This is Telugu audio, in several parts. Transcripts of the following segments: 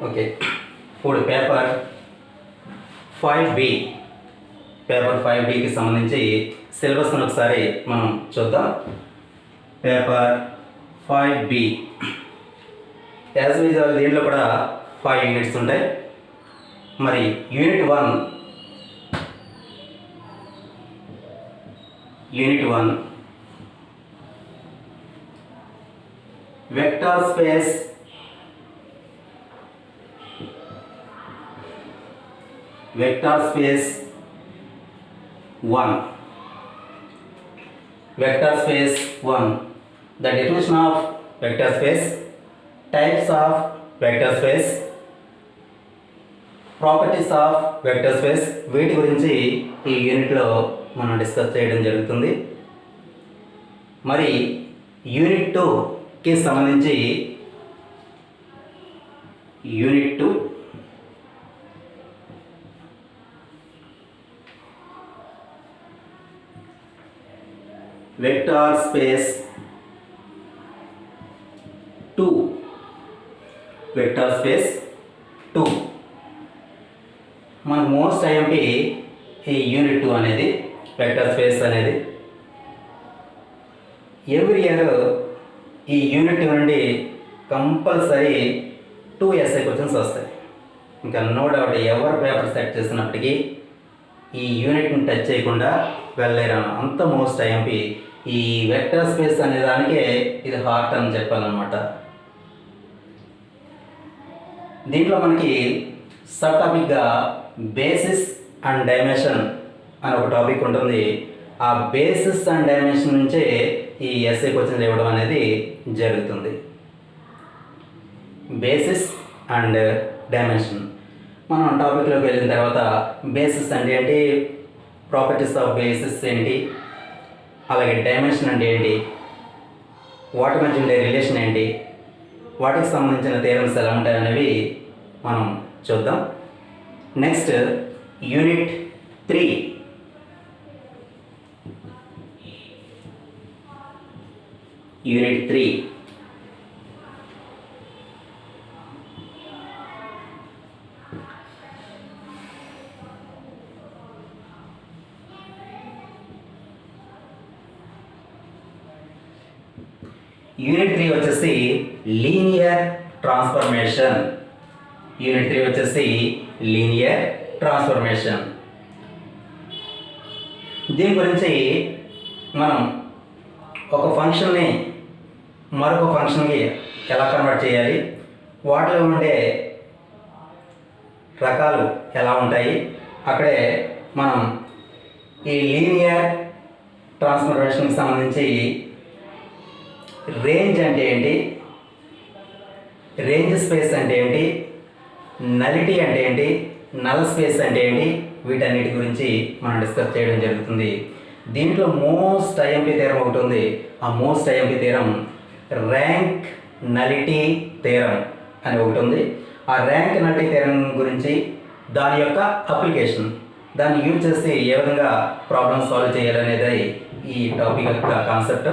ఓకే, ఇప్పుడు పేపర్ 5B పేపర్ 5Bకి సంబంధించి సిలబస్ను ఒకసారి మనం చూద్దాం. పేపర్ 5B యాజ్ యూజువల్ దీంట్లో కూడా 5 యూనిట్స్ ఉంటాయి. మరి unit 1 vector space vector space 1 the definition of vector space, types of vector space, properties of vector space వీటి గురించి ఈ యూనిట్లో మనం డిస్కస్ చేయడం జరుగుతుంది. మరి యూనిట్ 2కి సంబంధించి యూనిట్ 2 వెక్టర్ స్పేస్ 2 మన మోస్ట్ ఐఎంపీ ఈ యూనిట్ 2 అనేది వెక్టర్ స్పేస్ అనేది ఎవ్రీ ఇయర్ ఈ యూనిట్ 2 నుండి కంపల్సరీ 2 ఎస్ఐ క్వశ్చన్స్ వస్తాయి. ఇంకా నో డౌట్ ఎవరు పేపర్ సెట్ చేసినప్పటికీ ఈ యూనిట్ని టచ్ చేయకుండా వెళ్ళలేరు. అంత మోస్ట్ ఐఎంపీ ఈ వెక్టర్ స్పేస్ అనే దానికే ఇది హార్ట్ అని చెప్పాలన్నమాట. దీంట్లో మనకి సబ్ టాపిక్గా బేసిస్ అండ్ డైమెన్షన్ అని ఒక టాపిక్ ఉంటుంది. ఆ బేసిస్ అండ్ డైమెన్షన్ నుంచే ఈ ఎస్ఏ క్వశ్చన్స్ ఇవ్వడం అనేది జరుగుతుంది. బేసిస్ అండ్ డైమెన్షన్ మనం టాపిక్లోకి వెళ్ళిన తర్వాత బేసిస్ అంటే ఏంటి, ప్రాపర్టీస్ ఆఫ్ బేసిస్ ఏంటి, అలాగే డైమెన్షన్ అంటే ఏంటి, వాటి మధ్య ఉండే రిలేషన్ ఏంటి, వాటికి సంబంధించిన థియరమ్స్ ఎలా ఉంటాయి అనేవి మనం చూద్దాం. నెక్స్ట్ యూనిట్ 3 యూనిట్ 3 వచ్చేసి లీనియర్ ట్రాన్స్ఫర్మేషన్. దీని గురించి మనం ఒక ఫంక్షన్ని మరొక ఫంక్షన్కి ఎలా కన్వర్ట్ చేయాలి, వాటిలో ఉండే రకాలు ఎలా ఉంటాయి, అక్కడే మనం ఈ లీనియర్ ట్రాన్స్ఫర్మేషన్కి సంబంధించి రేంజ్ అంటే ఏంటి, రేంజ్ స్పేస్ అంటే ఏంటి, నలిటీ అంటే ఏంటి, నల్ స్పేస్ అంటే ఏంటి, వీటన్నిటి గురించి మనం డిస్కస్ చేయడం జరుగుతుంది. దీంట్లో మోస్ట్ ఐఎంపీ థియరం ఒకటి ఉంది. ఆ most IMP theorem rank nullity theorem అని ఒకటి ఉంది. ఆ ర్యాంక్ నలిటీ థియరం గురించి, దాని యొక్క అప్లికేషన్, దాన్ని యూజ్ చేసి ఏ విధంగా ప్రాబ్లమ్ సాల్వ్ చేయాలనేది ఈ టాపిక్ యొక్క కాన్సెప్ట్.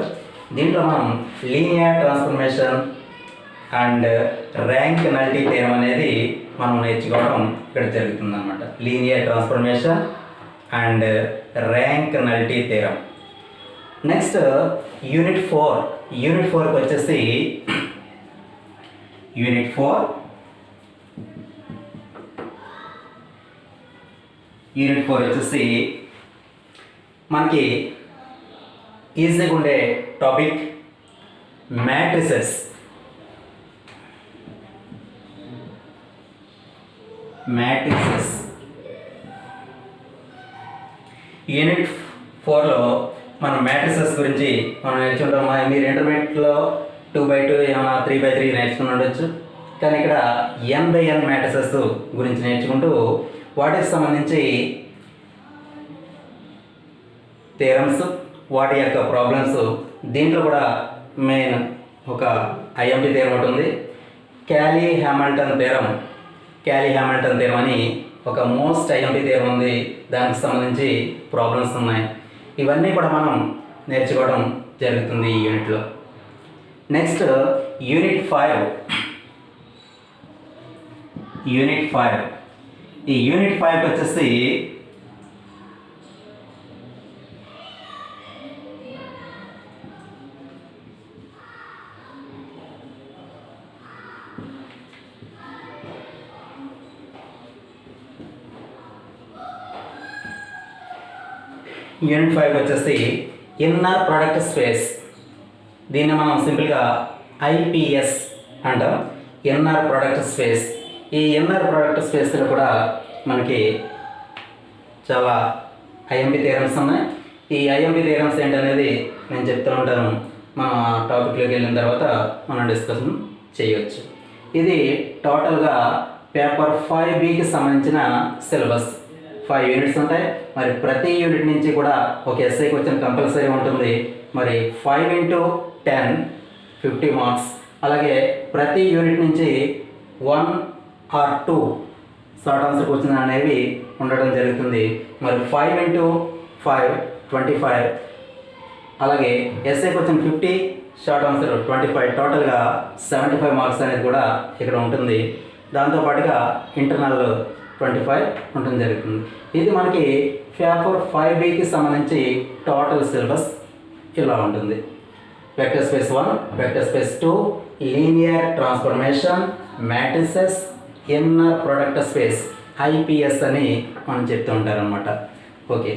దీంట్లో మనం linear transformation and rank nullity theorem అనేది మనం నేర్చుకోవడం ఇక్కడ జరుగుతుంది అన్నమాట. Linear transformation and rank nullity theorem. Next unit 4కి వచ్చేసి యూనిట్ 4 వచ్చేసి మనకి ఈజీగా ఉండే టాపిక్ మ్యాట్రిసెస్. యూనిట్ 4లో మనం మ్యాట్రిసెస్ గురించి మనం నేర్చుకుంటాం. మీరు ఇంటర్మీడియట్లో 2x2 ఏమైనా 3x3 నేర్చుకుని ఉండొచ్చు. కానీ ఇక్కడ n/n మ్యాట్రిసెస్ గురించి నేర్చుకుంటూ వాటికి సంబంధించి థియరమ్స్, వాటి యొక్క ప్రాబ్లమ్స్, దీంట్లో కూడా మెయిన్ ఒక ఐఎంపీ థియరం ఒకటి ఉంది. క్యాలీ హ్యామిల్టన్ థియరం అని ఒక మోస్ట్ ఐఎంపీ థియరం ఉంది. దానికి సంబంధించి ప్రాబ్లమ్స్ ఉన్నాయి. ఇవన్నీ కూడా మనం నేర్చుకోవడం జరుగుతుంది ఈ యూనిట్లో. Next unit 5 unit 5. ఈ యూనిట్ 5 వచ్చేసి ఇన్నర్ ప్రొడక్ట్ స్పేస్. దీన్ని మనం సింపుల్గా ఐపిఎస్ అంటాం, ఇన్నర్ ప్రొడక్ట్ స్పేస్. ఈ ఇన్నర్ ప్రొడక్ట్ స్పేస్లో కూడా మనకి చాలా ఐఎంపి థియరమ్స్ ఉన్నాయి. ఈ ఐఎంపి థియరమ్స్ ఏంటనేది నేను చెప్తూ ఉంటాను, మన టాపిక్లోకి వెళ్ళిన తర్వాత మనం డిస్కషన్ చేయవచ్చు. ఇది టోటల్గా పేపర్ 5Bకి సంబంధించిన సిలబస్. 5 యూనిట్స్ ఉంటాయి. మరి ప్రతి యూనిట్ నుంచి కూడా ఒక ఎస్ఐ క్వశ్చన్ కంపల్సరీ ఉంటుంది. మరి 5 × 10 50 మార్క్స్. అలాగే ప్రతి యూనిట్ నుంచి 1 or 2 షార్ట్ ఆన్సర్ క్వశ్చన్ అనేవి ఉండడం జరుగుతుంది. మరి 5 × 5 25. అలాగే ఎస్ఐ క్వశ్చన్ 50, షార్ట్ ఆన్సర్ 25. టోటల్గా 75 మార్క్స్ అనేది కూడా ఇక్కడ ఉంటుంది. దాంతోపాటుగా ఇంటర్నల్ 25 ఉండడం జరుగుతుంది. ఇది మనకి పేపర్ 5Bకి సంబంధించి టోటల్ సిలబస్ ఇలా ఉంటుంది. Vector space 1, vector space 2, linear transformation, matrices, inner product space, IPS అని మనం చెప్తూ ఉంటారనమాట. ఓకే,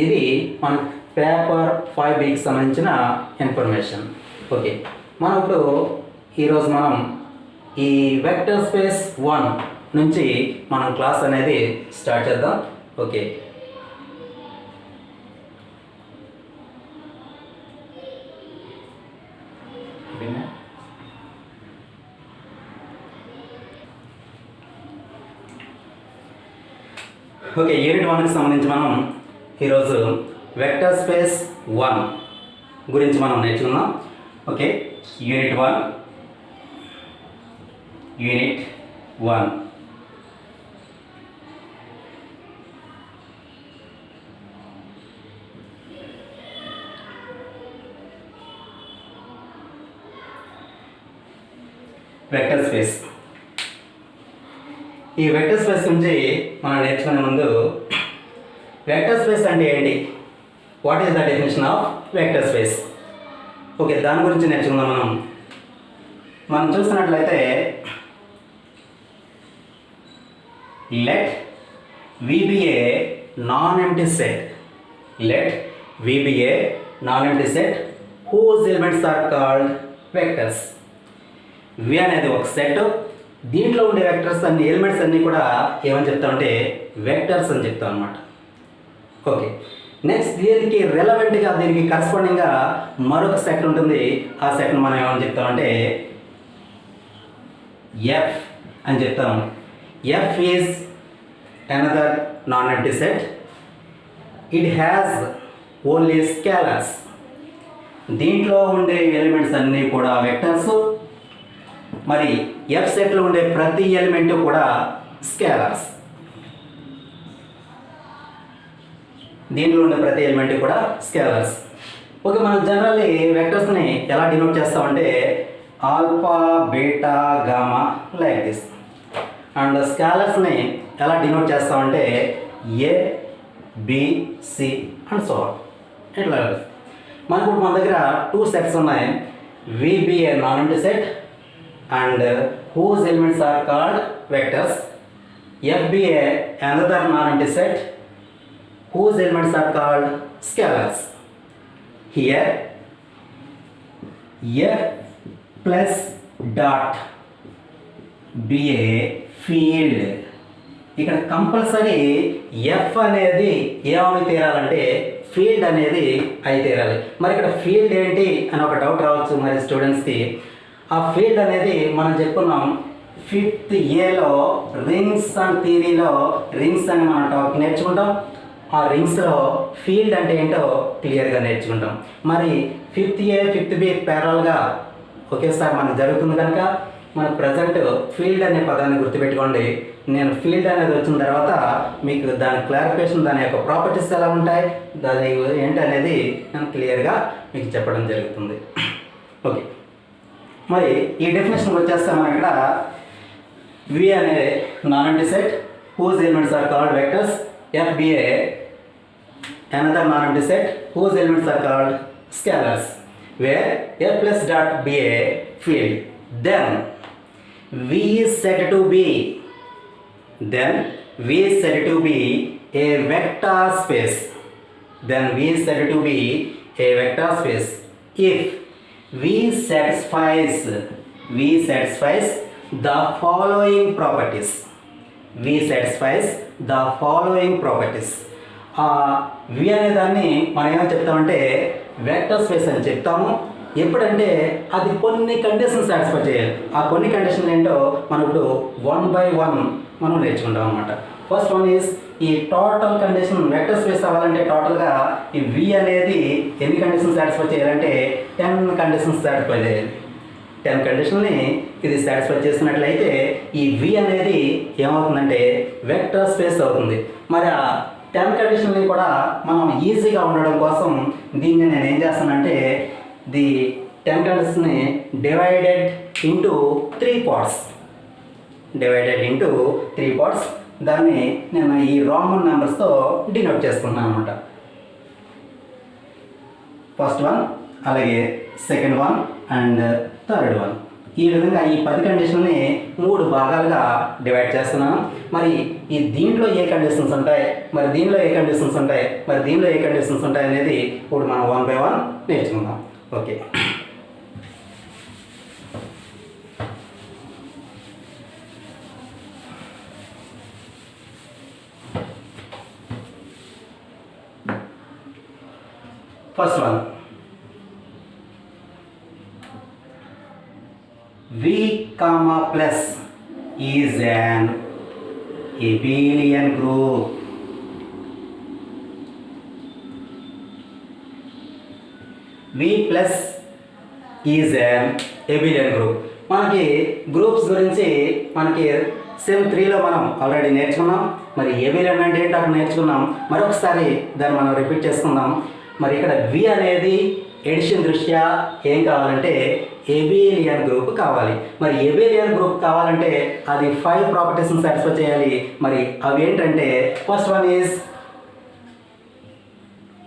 ఇది మన పేపర్ 5Bకి సంబంధించిన ఇన్ఫర్మేషన్. ఓకే, మనం ఇప్పుడు ఈరోజు మనం ఈ వెక్టర్ స్పేస్ 1 నుంచి మనం క్లాస్ అనేది స్టార్ట్ చేద్దాం. ఓకే, ఓకే యూనిట్ 1కి సంబంధించి మనం ఈరోజు వెక్టర్ స్పేస్ 1 గురించి మనం నేర్చుకుందాం. Okay, unit 1 vector space. ఈ వెక్టర్ స్పేస్ గురించి మనం నేర్చుకునే ముందు వెక్టర్ స్పేస్ అంటే ఏంటి, what is the definition of vector space? Okay, దాని గురించి నేర్చుకుందాం. మనం చూసినట్లయితే let V be a non-empty set. Let V be a non-empty set whose elements are called vectors. V అనేది ఒక సెట్. దీంట్లో ఉండే వెక్టర్స్ అన్ని ఎలిమెంట్స్ అన్నీ కూడా ఏమని చెప్తామంటే వెక్టర్స్ అని చెప్తాం అనమాట. ఓకే, నెక్స్ట్ దీనికి రెలవెంట్గా దీనికి కరస్పాండింగ్గా మరొక సెట్ ఉంటుంది. ఆ సెట్ను మనం ఏమని చెప్తామంటే ఎఫ్ అని చెప్తాము. F is another non-empty set. It has only scalars. దీంట్లో ఉండే ఎలిమెంట్స్ అన్నీ కూడా వెక్టర్స్. మరి F సెట్లో ఉండే ప్రతి ఎలిమెంట్ కూడా స్కేలర్స్. దీంట్లో ఉండే ప్రతి ఎలిమెంట్ కూడా స్కేలర్స్. ఓకే, మనం జనరల్లీ వెక్టర్స్ని ఎలా డినోట్ చేస్తామంటే alpha, beta, gamma like this. And స్కేలర్స్ని ఎలా డినోట్ చేస్తామంటే A, B, C and so on. ఇట్లా మనకు మన దగ్గర 2 సెట్స్ ఉన్నాయి. V be a non empty set and whose elements are called vectors. FBA another non-empty set whose elements are called scalars. Here F plus dot be a field. ఇక్కడ కంపల్సరీ ఎఫ్ అనేది ఏమని తీరాలంటే ఫీల్డ్ అనేది అయి తీరాలి. మరి ఇక్కడ ఫీల్డ్ ఏంటి అని ఒక డౌట్ రావచ్చు మరి స్టూడెంట్స్కి. ఆ ఫీల్డ్ అనేది మనం చెప్పుకున్నాం 5th ఏలో రింగ్స్ అండ్ థియరీలో రింగ్స్ అని మనం టాపిక్ నేర్చుకుంటాం. ఆ రింగ్స్లో ఫీల్డ్ అంటే ఏంటో క్లియర్గా నేర్చుకుంటాం. మరి 5th ఏ 5th బి ప్యారల్గా ఒకేసారి మనకు జరుగుతుంది కనుక మన ప్రజెంట్ ఫీల్డ్ అనే పదాన్ని గుర్తుపెట్టుకోండి. నేను ఫీల్డ్ అనేది వచ్చిన తర్వాత మీకు దాని క్లారిఫికేషన్, దాని యొక్క ప్రాపర్టీస్ ఎలా ఉంటాయి, దాని ఏంటి అనేది నేను క్లియర్గా మీకు చెప్పడం జరుగుతుంది. ఓకే, మరి ఈ డెఫినేషన్ వచ్చేస్తే మనం ఇక్కడ V అనే non empty set whose elements are called vectors. F be another non empty set whose elements are called scalars, where F plus dot be a field. Then V is said to be a vector space. Then V is said to be a vector space if V satisfies the following properties. V satisfies the following properties. V అనే దాన్ని మనం ఏమని చెప్తామంటే వెక్టర్ స్పేస్ అని చెప్తాము. ఎప్పుడంటే అది కొన్ని కండిషన్స్ సాటిస్ఫై చేయాలి. ఆ కొన్ని కండిషన్లు ఏంటో మనం ఇప్పుడు 1 by 1 మనం నేర్చుకుంటాం అన్నమాట. ఫస్ట్ వన్ ఈజ్ ఈ టోటల్ కండిషన్ వెక్టర్ స్పేస్ అవ్వాలంటే టోటల్గా ఈ V అనేది ఎన్ని కండిషన్స్ సాటిస్ఫై చేయాలంటే 10 కండిషన్స్ సాటిస్ఫై చేయాలి. 10 కండిషన్ని ఇది సాటిస్ఫై చేసినట్లయితే ఈ V అనేది ఏమవుతుందంటే వెక్టర్ స్పేస్ అవుతుంది. మరి ఆ 10 కండిషన్ని కూడా మనం ఈజీగా ఉండడం కోసం దీన్ని నేను ఏం చేస్తానంటే ది 10 కండిషన్ని డివైడెడ్ ఇంటూ 3 పార్ట్స్. దాన్ని నేను ఈ రోమన్ నెంబర్స్తో డినోట్ చేసుకుంటున్నాను అనమాట. ఫస్ట్ వన్, అలాగే second one and third one. ఈ విధంగా ఈ 10 కండిషన్ని 3 భాగాలుగా డివైడ్ చేస్తున్నాను. మరి ఈ దీంట్లో ఏ కండిషన్స్ ఉంటాయి, మరి దీనిలో ఏ కండిషన్స్ ఉంటాయి, మరి దీనిలో ఏ కండిషన్స్ ఉంటాయి అనేది ఇప్పుడు మనం 1 by 1 నేర్చుకుందాం. Okay, first one V comma plus is an abelian group. V plus is an abelian group. మనకి గ్రూప్స్ గురించి మనకి సెమ్ 3లో మనం ఆల్రెడీ నేర్చుకున్నాం. మరి ఏబిలియన్ అంటే ఏంటో అక్కడ నేర్చుకున్నాం. మరొకసారి దాన్ని మనం రిపీట్ చేసుకుందాం. మరి ఇక్కడ V అనేది ఎడిషన్ దృష్ట్యా ఏం కావాలంటే ఏబిలియన్ గ్రూప్ కావాలి. మరి ఏబిలియన్ గ్రూప్ కావాలంటే అది 5 ప్రాపర్టీస్ని సాటిస్ఫై చేయాలి. మరి అవి ఏంటంటే first one is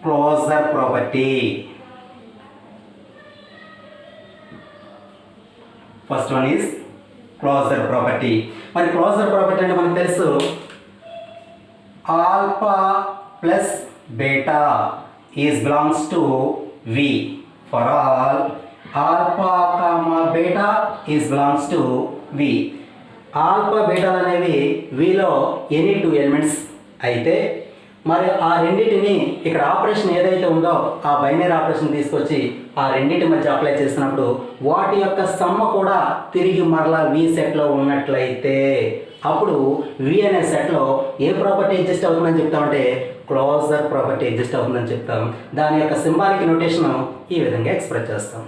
closure property. మరి క్లోజర్ ప్రాపర్టీ అంటే మనకు తెలుసు alpha plus beta is belongs to V. For all alpha comma beta is belongs to V. Alpha బీటాలు అనేవి Vలో ఎనీ 2 ఎలిమెంట్స్ అయితే మరి ఆ రెండింటిని ఇక్కడ ఆపరేషన్ ఏదైతే ఉందో ఆ బైనరీ ఆపరేషన్ తీసుకొచ్చి ఆ రెండింటి మధ్య అప్లై చేసినప్పుడు వాటి యొక్క సమ్మ కూడా తిరిగి మరలా V సెట్లో ఉన్నట్లయితే అప్పుడు V అనే సెట్లో ఏ ప్రాపర్టీ ఎగ్జిస్ట్ అవుతుందని చెప్తామంటే క్లోజర్ ప్రాపర్టీ ఎగ్జిస్ట్ అవుతుందని చెప్తాం. దాని యొక్క సింబాలిక్ నోటేషన్ ఈ విధంగా ఎక్స్ప్రెస్ చేస్తాం.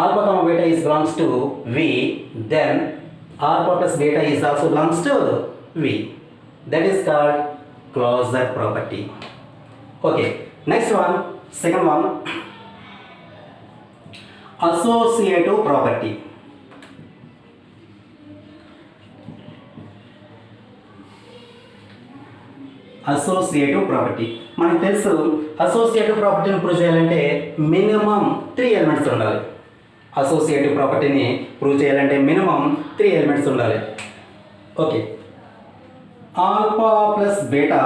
Alpha comma beta is belongs to V, then alpha plus beta is also belongs to V. That is called closure property. Okay, next one, second one associative property. Associative property మనకు తెలుసు. అసోసియేటివ్ ప్రాపర్టీని ప్రూవ్ చేయాలంటే మినిమం 3 ఎలిమెంట్స్ ఉండాలి. అసోసియేటివ్ ప్రాపర్టీని ప్రూవ్ చేయాలంటే మినిమం 3 ఎలిమెంట్స్ ఉండాలి. Okay, alpha plus beta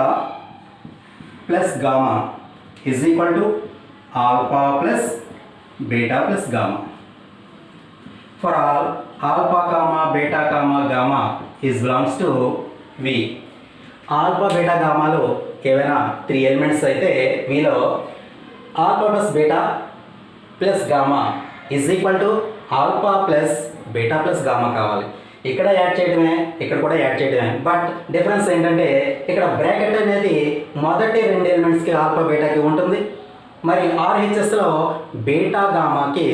plus gamma is equal to alpha plus beta plus gamma. For all alpha comma beta comma gamma is belongs to V. Alpha beta గామాలో ఏవైనా 3 ఎలిమెంట్స్ అయితే వీలో alpha plus beta plus gamma is equal to alpha plus beta plus gamma కావాలి. ఇక్కడ యాడ్ చేయడమే, ఇక్కడ కూడా యాడ్ చేయడమే. బట్ డిఫరెన్స్ ఏంటంటే ఇక్కడ బ్రాకెట్ అనేది మొదటి 2 ఎలిమెంట్స్కి ఆల్ఫా బీటాకి ఉంటుంది. మరి RHSలో బీటా గామాకి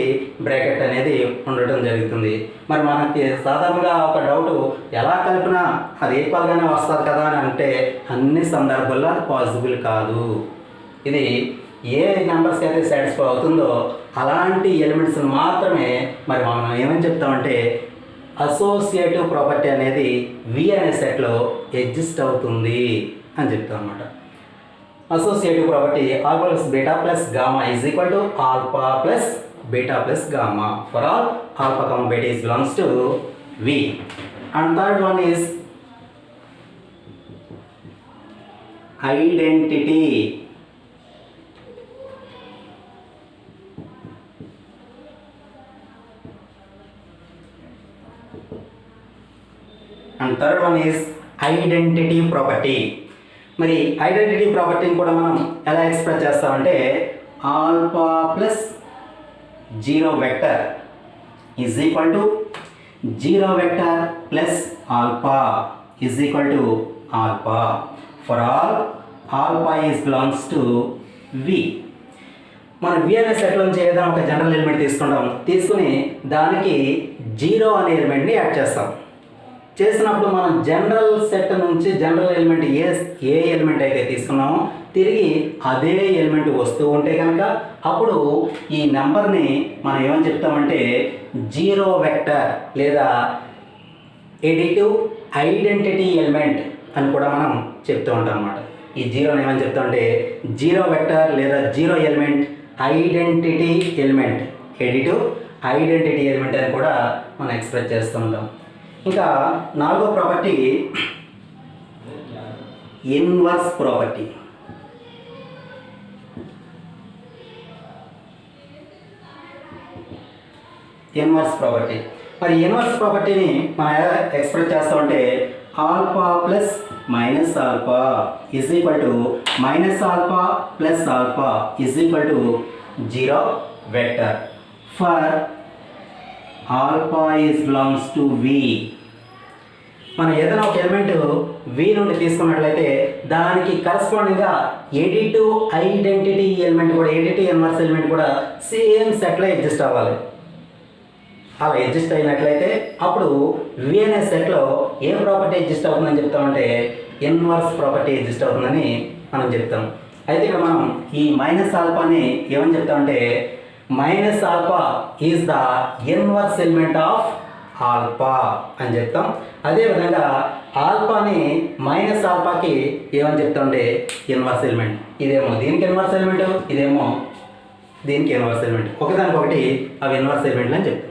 బ్రాకెట్ అనేది ఉండటం జరుగుతుంది. మరి మనకి సాధారణంగా ఒక డౌట్ ఎలా కలిపినా అది ఈక్వల్గానే వస్తుంది కదా అని అంటే అన్ని సందర్భాల్లో అది పాసిబుల్ కాదు. ఇది ఏ నెంబర్స్కి అయితే సాటిస్ఫై అవుతుందో అలాంటి ఎలిమెంట్స్ని మాత్రమే మరి మనం ఏమని చెప్తామంటే అసోసియేటివ్ ప్రాపర్టీ అనేది వి అనే సెట్లో ఎగ్జిస్ట్ అవుతుంది అని చెప్తాం అనమాట. Associative property alpha plus beta plus gamma is equal to alpha plus beta plus gamma for all alpha comma beta is belongs to V. And third one is identity. And third one is identity property. మరి ఐడెంటిటీ ప్రాపర్టీని కూడా మనం ఎలా ఎక్స్ప్రెస్ చేస్తామంటే alpha plus zero vector is equal to zero vector plus alpha is equal to alpha for all alpha is belongs to V. మనం వి అనే సెట్ నుంచి ఏదైనా ఒక జనరల్ ఎలిమెంట్ తీసుకుంటాం, తీసుకుని దానికి జీరో అనే ఎలిమెంట్ని యాడ్ చేస్తాం. చేసినప్పుడు మనం జనరల్ సెట్ నుంచి జనరల్ ఎలిమెంట్ ఏ ఎలిమెంట్ అయితే తీసుకున్నామో తిరిగి అదే ఎలిమెంట్ వస్తూ ఉంటే కనుక అప్పుడు ఈ నెంబర్ని మనం ఏమని చెప్తామంటే జీరో వెక్టర్ లేదా ఎడిటివ్ ఐడెంటిటీ ఎలిమెంట్ అని కూడా మనం చెప్తూ ఉంటాం అన్నమాట. ఈ జీరోని ఏమని చెప్తామంటే జీరో వెక్టర్ లేదా zero element identity element, additive identity element అని కూడా మనం ఎక్స్ప్రెస్ చేస్తూ ఉంటాం. ఇంకా నాలుగో property inverse property. Inverse property మరి ఇన్వర్స్ ప్రాపర్టీని మనం ఎలా ఎక్స్ప్రెస్ చేస్తామంటే alpha plus minus alpha is equal to minus alpha plus alpha is equal to zero vector for alpha is belongs to V. మనం ఏదైనా ఒక ఎలిమెంట్ వి నుండి తీసుకున్నట్లయితే దానికి కరస్పాండింగ్గా ఎడిటివ్ ఐడెంటిటీ ఎలిమెంట్ కూడా, ఎడిటివ్ ఇన్వర్స్ ఎలిమెంట్ కూడా సేమ్ సెట్లో ఎగ్జిస్ట్ అవ్వాలి. అలా ఎగ్జిస్ట్ అయినట్లయితే అప్పుడు వి అనే సెట్లో ఏ ప్రాపర్టీ ఎగ్జిస్ట్ అవుతుందని చెప్తామంటే ఇన్వర్స్ ప్రాపర్టీ ఎగ్జిస్ట్ అవుతుందని మనం చెప్తాం. అయితే ఇక్కడ మనం ఈ మైనస్ ఆల్ఫాని ఏమని చెప్తామంటే minus alpha is the inverse element of alpha అని చెప్తాం. అదేవిధంగా ఆల్ఫాని మైనస్ ఆల్ఫాకి ఏమని చెప్తామంటే ఇన్వర్స్ ఎలిమెంట్. ఇదేమో దీనికి ఇన్వర్స్ ఎలిమెంట్, ఇదేమో దీనికి ఇన్వర్స్ ఎలిమెంట్, ఒకదానికొకటి అవి ఇన్వర్స్ ఎలిమెంట్లు అని చెప్తాం.